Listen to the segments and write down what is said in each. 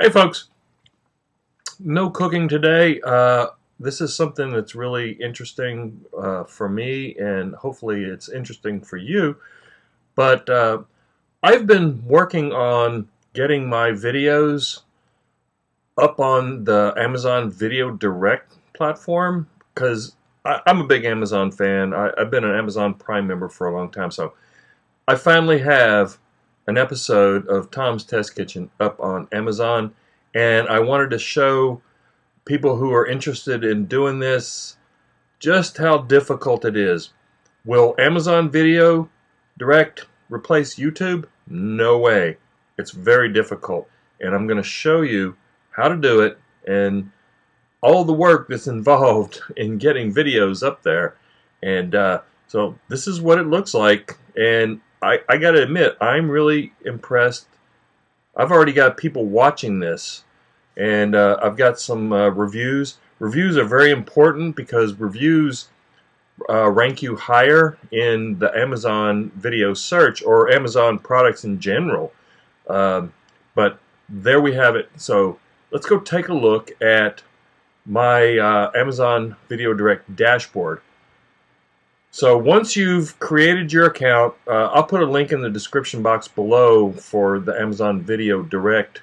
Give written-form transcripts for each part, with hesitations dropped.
Hey folks, no cooking today. This is something that's really interesting for me, and hopefully it's interesting for you. But I've been working on getting my videos up on the Amazon Video Direct platform because I'm a big Amazon fan. I've been an Amazon Prime member for a long time, so I finally have an episode of Tom's Test Kitchen up on Amazon, and I wanted to show people who are interested in doing this just how difficult it is. Will Amazon Video Direct replace YouTube? No way. It's very difficult, and I'm going to show you how to do it and all the work that's involved in getting videos up there. And so this is what it looks like, and I got to admit, I'm really impressed. I've already got people watching this, and I've got some reviews. Reviews are very important because reviews rank you higher in the Amazon video search or Amazon products in general. But there we have it. So let's go take a look at my Amazon Video Direct dashboard. So once you've created your account, I'll put a link in the description box below for the Amazon Video Direct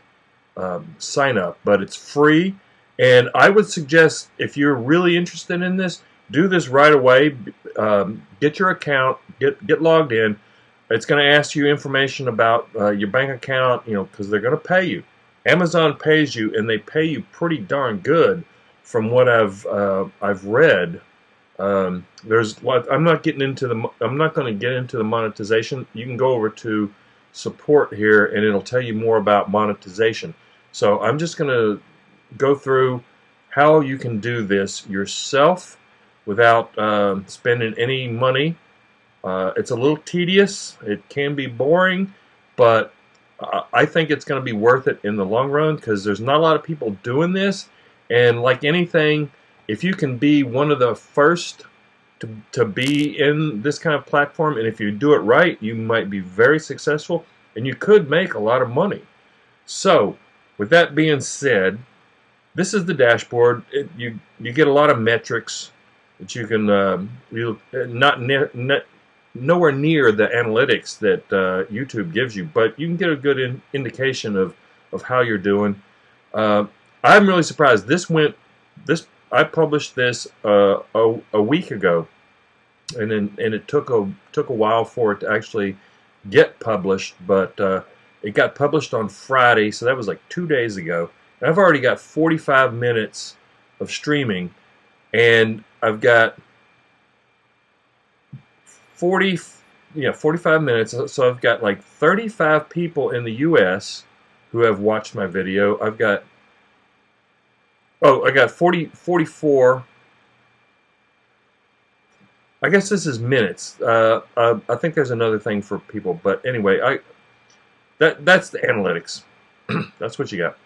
sign up, but it's free, and I would suggest if you're really interested in this, do this right away. Get your account, get logged in. It's going to ask you information about your bank account, because they're going to pay you. Amazon pays you, and they pay you pretty darn good, from what I've read. I'm not going to get into the monetization. You can go over to support here, and it'll tell you more about monetization. So I'm just going to go through how you can do this yourself without spending any money. It's a little tedious. It can be boring, but I think it's going to be worth it in the long run because there's not a lot of people doing this. And like anything, if you can be one of the first to be in this kind of platform, and if you do it right, you might be very successful, and you could make a lot of money. So, with that being said, this is the dashboard. You get a lot of metrics that you can nowhere near the analytics that YouTube gives you, but you can get a good indication of how you're doing. I'm really surprised. I published this a week ago, and it took a while for it to actually get published, but it got published on Friday, so that was like 2 days ago. And I've already got 45 minutes of streaming, and I've got 45 minutes. So I've got like 35 people in the U.S. who have watched my video. I got 44. I guess this is minutes. I think there's another thing for people, but anyway, that's the analytics. That's what you got.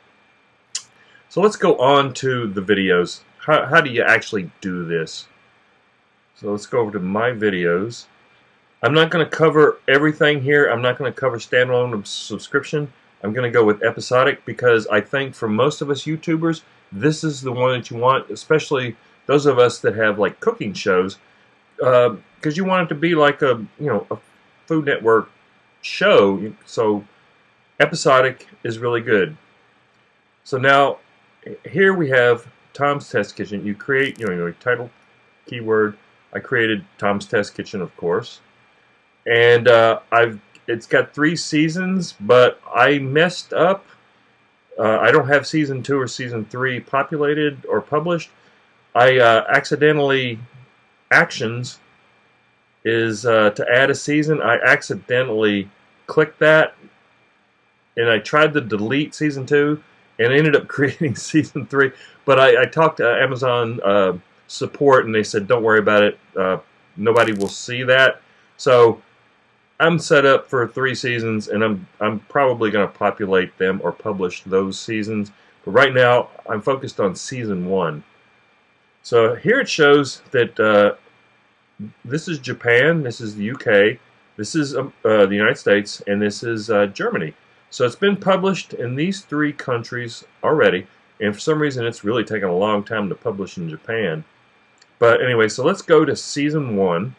So let's go on to the videos. How do you actually do this? So let's go over to my videos. I'm not going to cover everything here. I'm not going to cover standalone subscription. I'm going to go with episodic because I think for most of us YouTubers, this is the one that you want, especially those of us that have like cooking shows, because you want it to be like a Food Network show. So episodic is really good. So now here we have Tom's Test Kitchen. You create your title, keyword. I created Tom's Test Kitchen, of course, and it's got 3 seasons, but I messed up. I don't have season 2 or season 3 populated or published. I accidentally, actions is to add a season. I accidentally clicked that, and I tried to delete season 2 and ended up creating season 3. But I talked to Amazon support, and they said, don't worry about it. Nobody will see that. So I'm set up for 3 seasons, and I'm probably going to populate them or publish those seasons. But right now, I'm focused on season 1. So here it shows that this is Japan, this is the UK, this is the United States, and this is Germany. So it's been published in these 3 countries already, and for some reason it's really taken a long time to publish in Japan. But anyway, so let's go to season 1.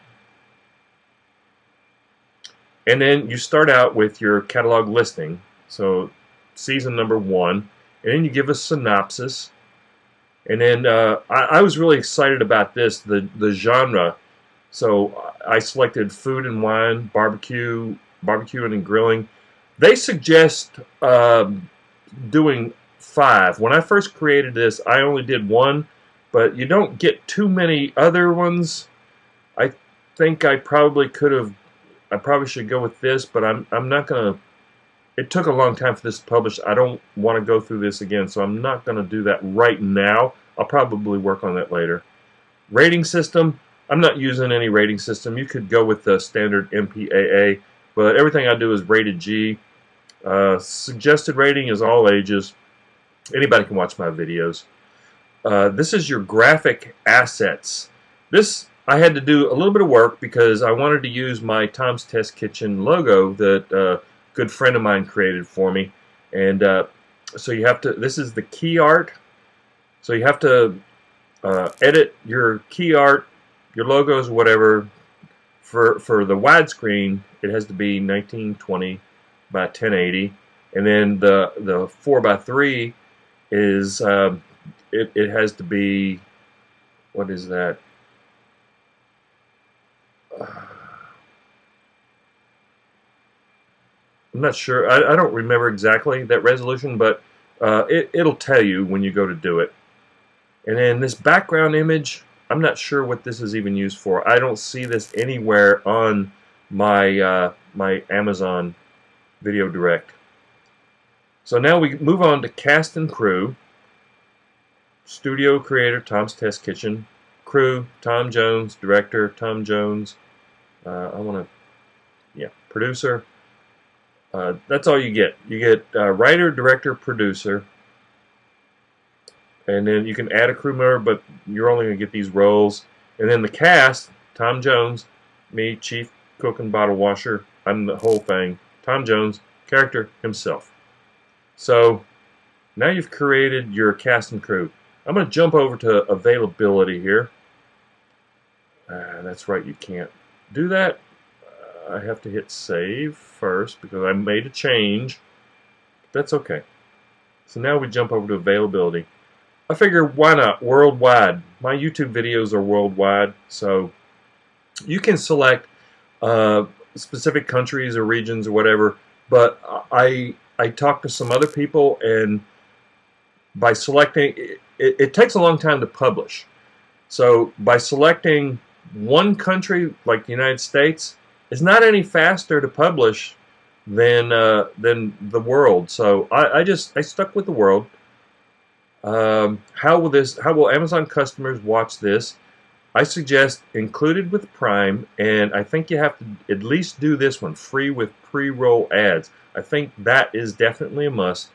And then you start out with your catalog listing. So season number 1. And then you give a synopsis. And then I was really excited about this, the genre. So I selected food and wine, barbecuing and grilling. They suggest doing 5. When I first created this, I only did 1, but you don't get too many other ones. I think I probably should go with this, but I'm not gonna. It took a long time for this to publish. I don't want to go through this again, so I'm not gonna do that right now. I'll probably work on that later. Rating system. I'm not using any rating system. You could go with the standard MPAA, but everything I do is rated G. Suggested rating is all ages. Anybody can watch my videos. This is your graphic assets. This I had to do a little bit of work because I wanted to use my Tom's Test Kitchen logo that a good friend of mine created for me. And so you have to, this is the key art. So you have to edit your key art, your logos, whatever. For the widescreen, it has to be 1920 by 1080. And then the 4:3 is, it has to be, what is that? I'm not sure. I don't remember exactly that resolution, but it'll tell you when you go to do it. And then this background image, I'm not sure what this is even used for. I don't see this anywhere on my my Amazon Video Direct. So now we move on to cast and crew. Studio creator, Tom's Test Kitchen. Crew, Tom Jones. Director, Tom Jones. Producer. That's all you get. You get writer, director, producer. And then you can add a crew member, but you're only going to get these roles. And then the cast, Tom Jones, me, chief cook and bottle washer. I'm the whole thing. Tom Jones, character himself. So now you've created your cast and crew. I'm going to jump over to availability here. That's right, you can't do that. I have to hit save first because I made a change. That's okay. So now we jump over to availability. I figure, why not? Worldwide. My YouTube videos are worldwide, so you can select specific countries or regions or whatever, but I talked to some other people, and by selecting, it takes a long time to publish. So by selecting one country, like the United States, it's not any faster to publish than the world. So I stuck with the world. How will Amazon customers watch this? I suggest included with Prime, and I think you have to at least do this one, free with pre-roll ads. I think that is definitely a must.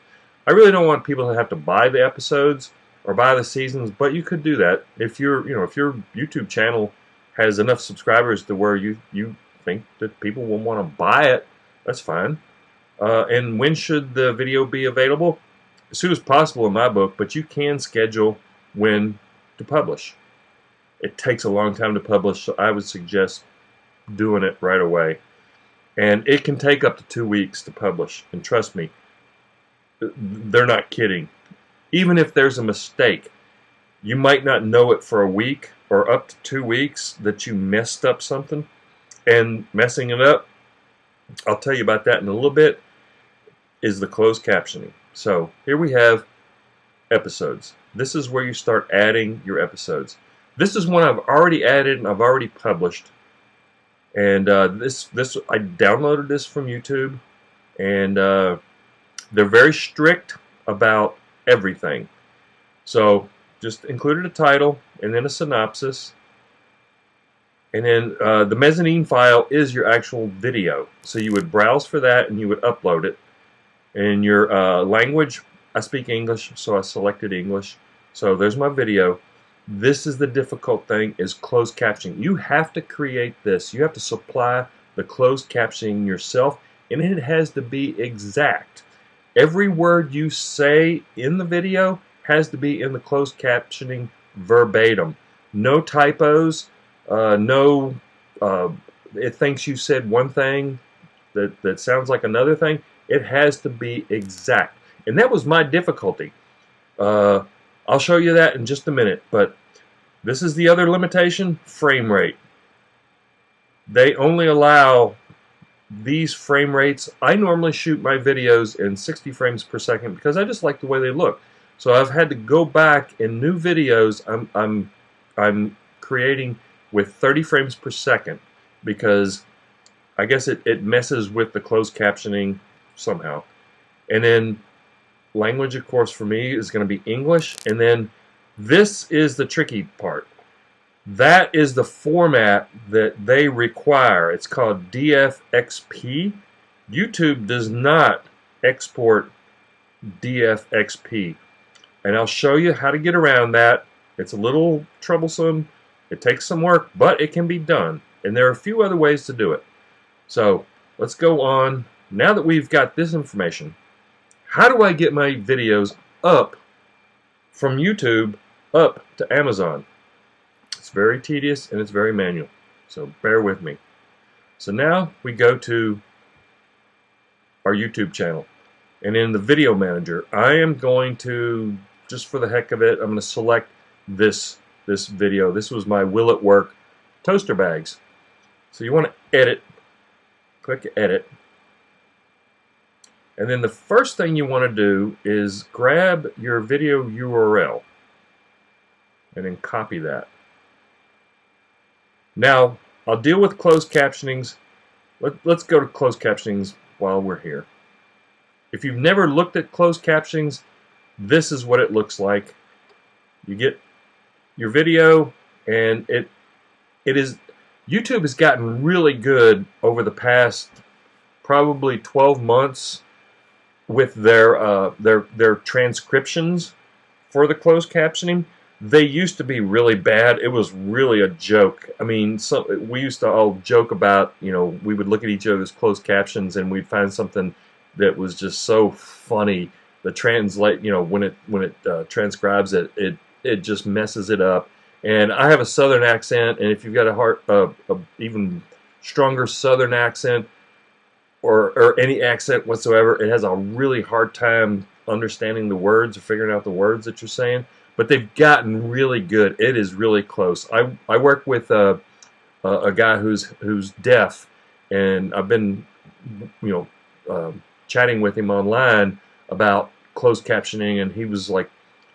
I really don't want people to have to buy the episodes or buy the seasons, but you could do that if your YouTube channel has enough subscribers to where you think that people will want to buy it. That's fine. And when should the video be available? As soon as possible in my book, but you can schedule when to publish. It takes a long time to publish, so I would suggest doing it right away. And it can take up to 2 weeks to publish, and trust me, they're not kidding. Even if there's a mistake, you might not know it for a week or up to 2 weeks that you messed up something. And messing it up, I'll tell you about that in a little bit, is the closed captioning. So here we have episodes. This is where you start adding your episodes. This is one I've already added and I've already published. And this I downloaded this from YouTube, and they're very strict about everything. So just included a title and then a synopsis. And then the mezzanine file is your actual video. So you would browse for that and you would upload it. And your language, I speak English, so I selected English. So there's my video. This is the difficult thing, is closed captioning. You have to create this. You have to supply the closed captioning yourself, and it has to be exact. Every word you say in the video has to be in the closed captioning verbatim. No typos, no, it thinks you said one thing that sounds like another thing. It has to be exact. And that was my difficulty. I'll show you that in just a minute, but this is the other limitation, frame rate. They only allow these frame rates. I normally shoot my videos in 60 frames per second because I just like the way they look. So I've had to go back in new videos I'm creating with 30 frames per second because I guess it messes with the closed captioning somehow. And then language, of course, for me is going to be English. And then this is the tricky part. That is the format that they require. It's called DFXP. YouTube does not export DFXP. And I'll show you how to get around that. It's a little troublesome. It takes some work, but it can be done. And there are a few other ways to do it. So let's go on. Now that we've got this information, how do I get my videos up from YouTube up to Amazon? It's very tedious and it's very manual, so bear with me. So now we go to our YouTube channel, and in the video manager I am going to, just for the heck of it, I'm going to select this video. This was my Will It Work toaster bags. So you want to edit, click edit, and then the first thing you want to do is grab your video URL and then copy that. Now, I'll deal with closed captionings. Let's go to closed captionings while we're here. If you've never looked at closed captionings, this is what it looks like. You get your video, and it is, YouTube has gotten really good over the past probably 12 months with their transcriptions for the closed captioning. They used to be really bad. It was really a joke. I mean, we used to all joke about, you know, we would look at each other's closed captions and we'd find something that was just so funny. The translate, you know, when it transcribes it, it just messes it up. And I have a Southern accent, and if you've got a even stronger Southern accent or any accent whatsoever, it has a really hard time understanding the words or figuring out the words that you're saying. But they've gotten really good. It is really close. I work with a guy who's deaf, and I've been, you know, chatting with him online about closed captioning, and he was like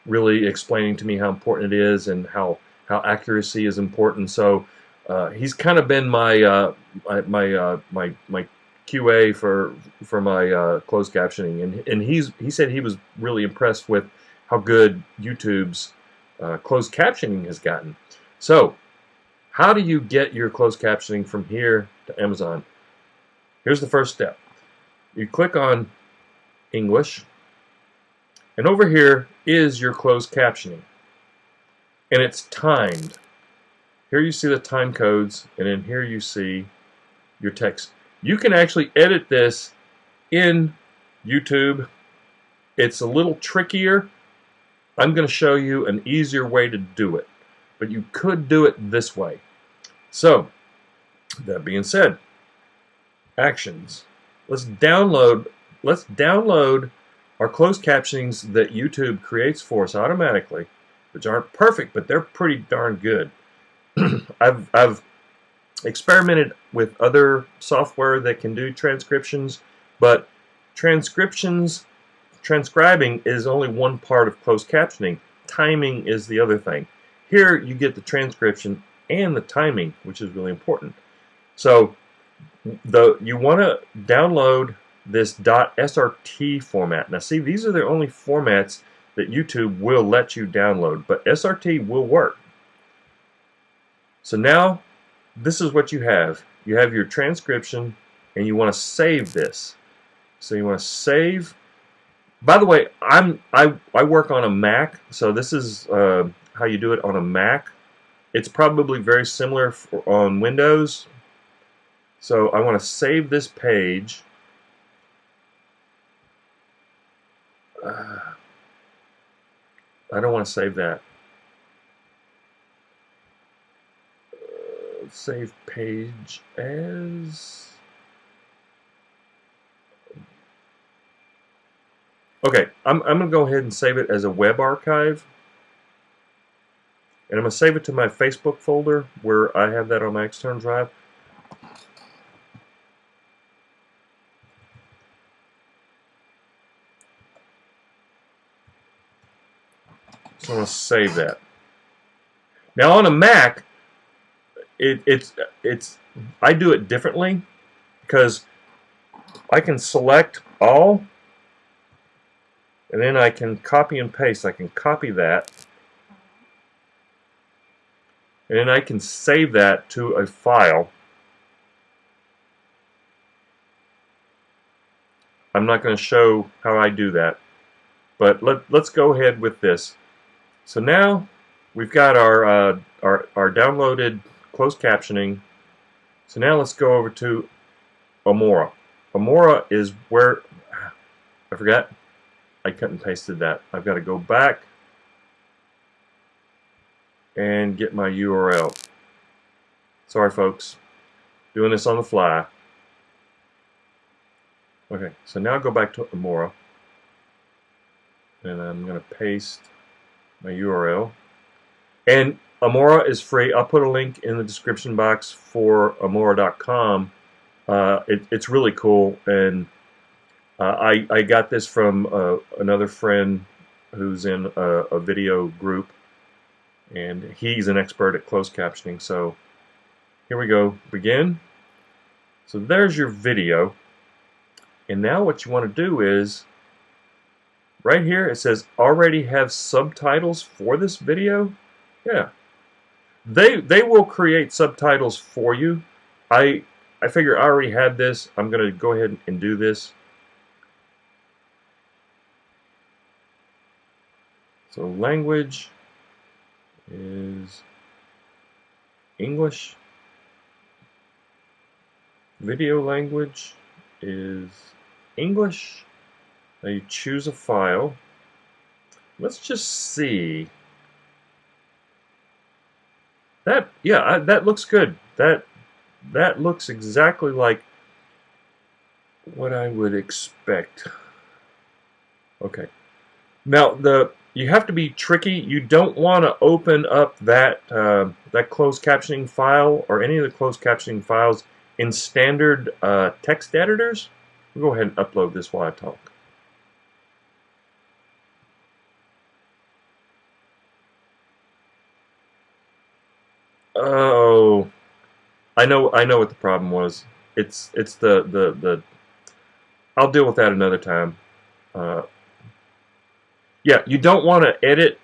really explaining to me how important it is and how accuracy is important. So he's kind of been my my QA for my closed captioning, and he said he was really impressed with how good YouTube's closed captioning has gotten. So, how do you get your closed captioning from here to Amazon? Here's the first step. You click on English, and over here is your closed captioning. And it's timed. Here you see the time codes, and in here you see your text. You can actually edit this in YouTube. It's a little trickier. I'm going to show you an easier way to do it, but you could do it this way. So, that being said, actions. Let's download our closed captionings that YouTube creates for us automatically, which aren't perfect, but they're pretty darn good. I've experimented with other software that can do transcriptions, but transcribing is only one part of closed captioning. Timing is the other thing. Here you get the transcription and the timing, which is really important. So you want to download this .srt format. Now see, these are the only formats that YouTube will let you download, but SRT will work. So now this is what you have. You have your transcription, and you want to save this. So you want to save. By the way, I work on a Mac, so this is how you do it on a Mac. It's probably very similar on Windows. So I want to save this page. I don't want to save that. Save page as. Okay, I'm going to go ahead and save it as a web archive. And I'm going to save it to my Facebook folder where I have that on my external drive. So I'm going to save that. Now on a Mac, I do it differently because I can select all, and then I can copy and paste. I can copy that, and then I can save that to a file. I'm not going to show how I do that, but let's go ahead with this. So now we've got our downloaded closed captioning. So now let's go over to Amora. Amora is where, I forgot, I cut and pasted that. I've got to go back and get my URL. Sorry folks, doing this on the fly. Okay, so now go back to Amora, and I'm going to paste my URL. And Amora is free. I'll put a link in the description box for Amora.com. It's really cool, and I got this from another friend who's in a video group, and he's an expert at closed captioning. So here we go, begin. So there's your video, and now what you want to do is, right here it says already have subtitles for this video. Yeah, they will create subtitles for you. I figure I already had this. I'm going to go ahead and do this. So language is English. Video language is English. Now you choose a file. Let's just see. That, yeah, that looks good. That looks exactly like what I would expect. Okay. Now you have to be tricky. You don't want to open up that that closed captioning file or any of the closed captioning files in standard text editors. We'll go ahead and upload this while I talk. Oh, I know what the problem was. It's the I'll deal with that another time. Yeah, you don't want to edit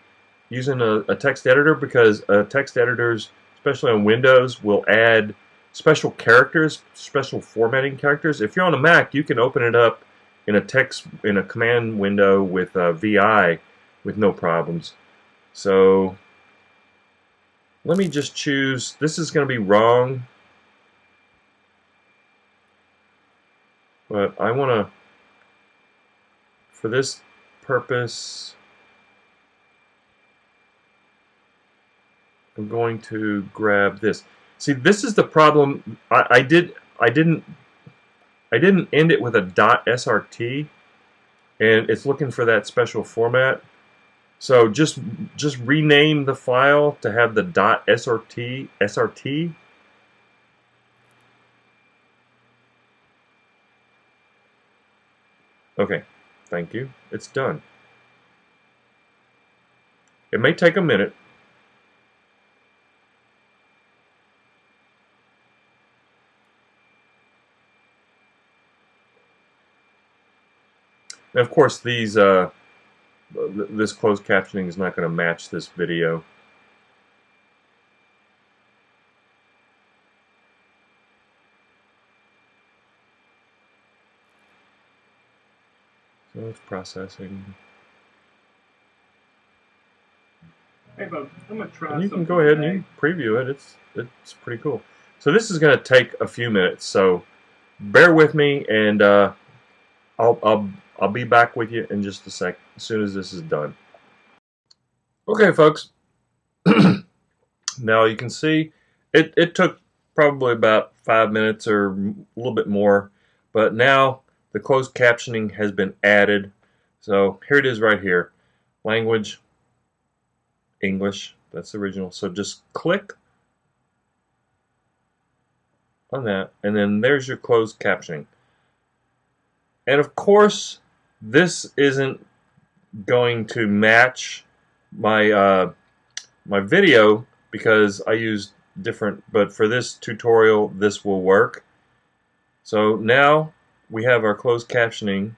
using a text editor because text editors, especially on Windows, will add special characters, special formatting characters. If you're on a Mac, you can open it up in a command window with VI with no problems. So let me just choose. This is going to be wrong, but I want to, for this purpose, I'm going to grab this. See, this is the problem. I didn't end it with a .srt, and it's looking for that special format. So just rename the file to have the .srt. Okay, thank you. It's done. It may take a minute. And of course, this closed captioning is not going to match this video. So it's processing. Hey, Bob, I'm gonna try. And you can go ahead and you can preview it. It's pretty cool. So this is going to take a few minutes. So bear with me, and I'll I'll be back with you in just a sec as soon as this is done. Okay, folks. Now you can see it took probably about 5 minutes or a little bit more, but now the closed captioning has been added. So here it is right here. Language, English, that's the original. So just click on that, and then there's your closed captioning. And of course, this isn't going to match my my video because I used different, but for this tutorial this will work. So now we have our closed captioning.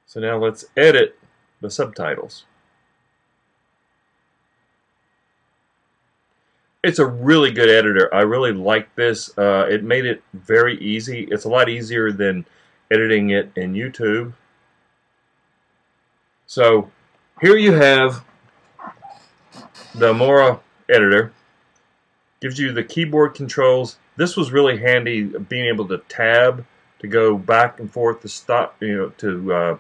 So now let's edit the subtitles. It's a really good editor. I really like this. It made it very easy. It's a lot easier than editing it in YouTube. So here you have the Amora editor. Gives you the keyboard controls. This was really handy, being able to tab to go back and forth to stop, to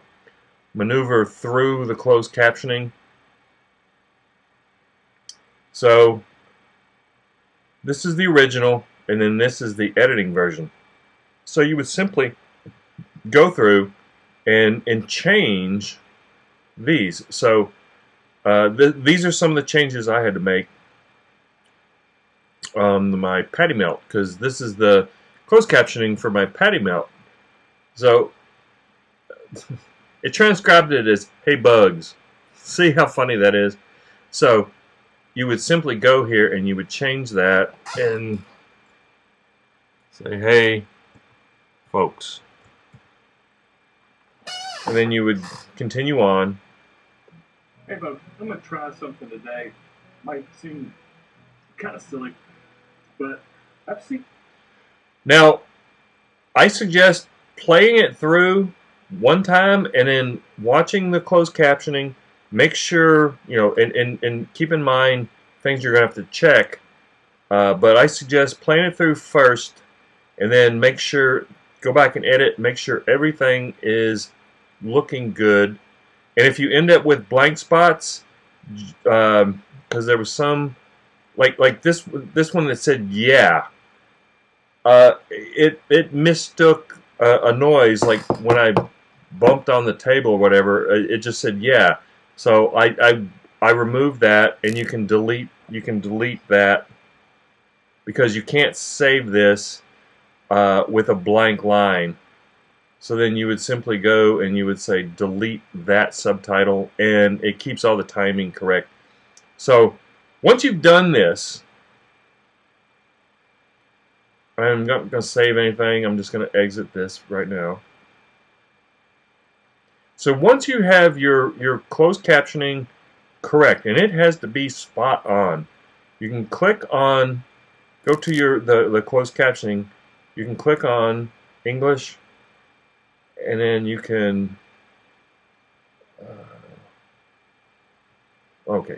maneuver through the closed captioning. So this is the original, and then this is the editing version. So you would simply go through and change these. So these are some of the changes I had to make on my Patty Melt, because this is the closed captioning for my Patty Melt. So it transcribed it as "Hey Bugs." See how funny that is? So you would simply go here and you would change that and say "Hey folks," and then you would continue on. Hey, folks, I'm going to try something today. Might seem kind of silly, but I've seen... Now, I suggest playing it through one time and then watching the closed captioning. Make sure, and keep in mind things you're going to have to check. But I suggest playing it through first and then go back and edit, make sure everything is looking good. And if you end up with blank spots, because there was some, like this one that said "yeah," it mistook a noise, like when I bumped on the table or whatever. It just said "yeah," so I removed that, and you can delete that, because you can't save this with a blank line. So then you would simply go and you would say delete that subtitle, and it keeps all the timing correct. So once you've done this, I'm not going to save anything. I'm just going to exit this right now. So once you have your closed captioning correct, and it has to be spot on, you can click on, go to the closed captioning. You can click on English, and then you can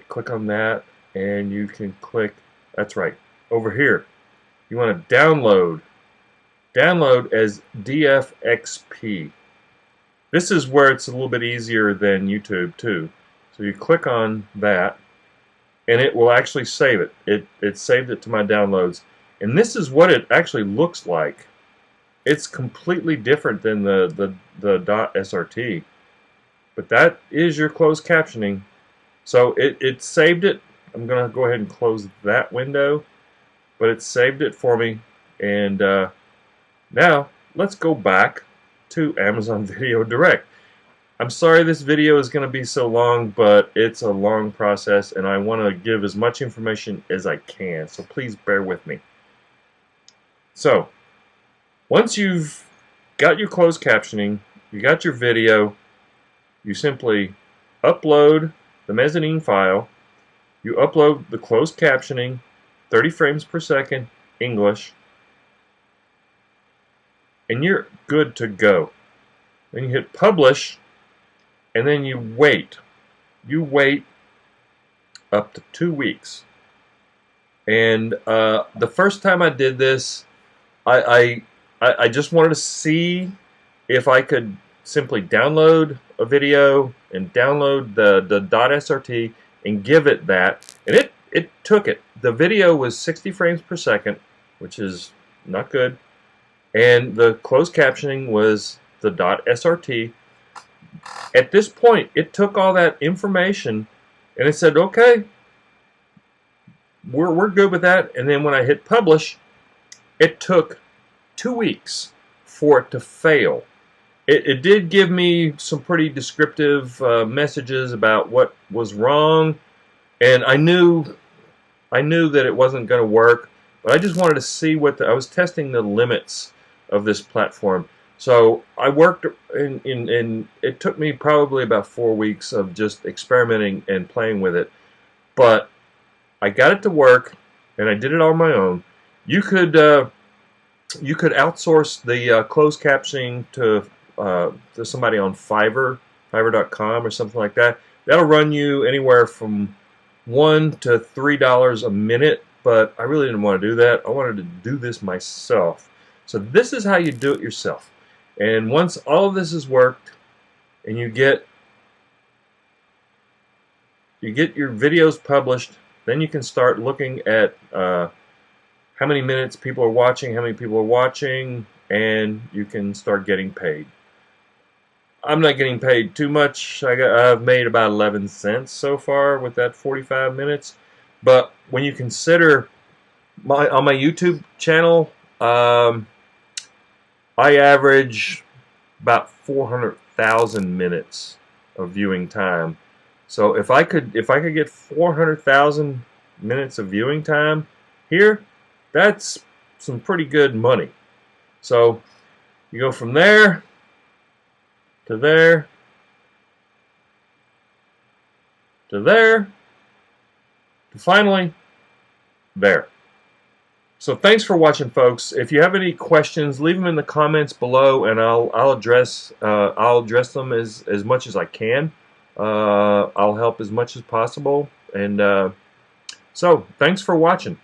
click on that, and you can click, that's right, over here you want to download as DFXP. This is where it's a little bit easier than YouTube too. So you click on that, and it will actually save it. It saved it to my downloads, and this is what it actually looks like. It's completely different than the .srt, but that is your closed captioning. So it saved it. I'm going to go ahead and close that window, but it saved it for me. And now let's go back to Amazon Video Direct. I'm sorry this video is going to be so long, but it's a long process, and I want to give as much information as I can, so please bear with me. So once you've got your closed captioning, you got your video, you simply upload the mezzanine file, you upload the closed captioning, 30 frames per second, English, and you're good to go. Then you hit publish, and then you wait. You wait up to 2 weeks. And the first time I did this, I just wanted to see if I could simply download a video and download the .srt and give it that, and it took it. The video was 60 frames per second, which is not good, and the closed captioning was the .srt. At this point, it took all that information and it said, okay, we're good with that. And then when I hit publish, it took 2 weeks for it to fail. It did give me some pretty descriptive messages about what was wrong, and I knew that it wasn't going to work, but I just wanted to see I was testing the limits of this platform. So I worked and it took me probably about 4 weeks of just experimenting and playing with it, but I got it to work, and I did it on my own. You could outsource the closed captioning to somebody on Fiverr.com or something like that. That'll run you anywhere from $1 to $3 a minute, but I really didn't want to do that. I wanted to do this myself. So this is how you do it yourself. And once all of this has worked, and you get your videos published, then you can start looking at how many minutes people are watching, and you can start getting paid. I'm not getting paid too much. I've made about 11 cents so far with that 45 minutes. But when you consider on my YouTube channel, I average about 400,000 minutes of viewing time. So if I could get 400,000 minutes of viewing time here, that's some pretty good money. So you go from there to there to there to finally there. So thanks for watching, folks. If you have any questions, leave them in the comments below, and I'll address them as much as I can. I'll help as much as possible, and so thanks for watching.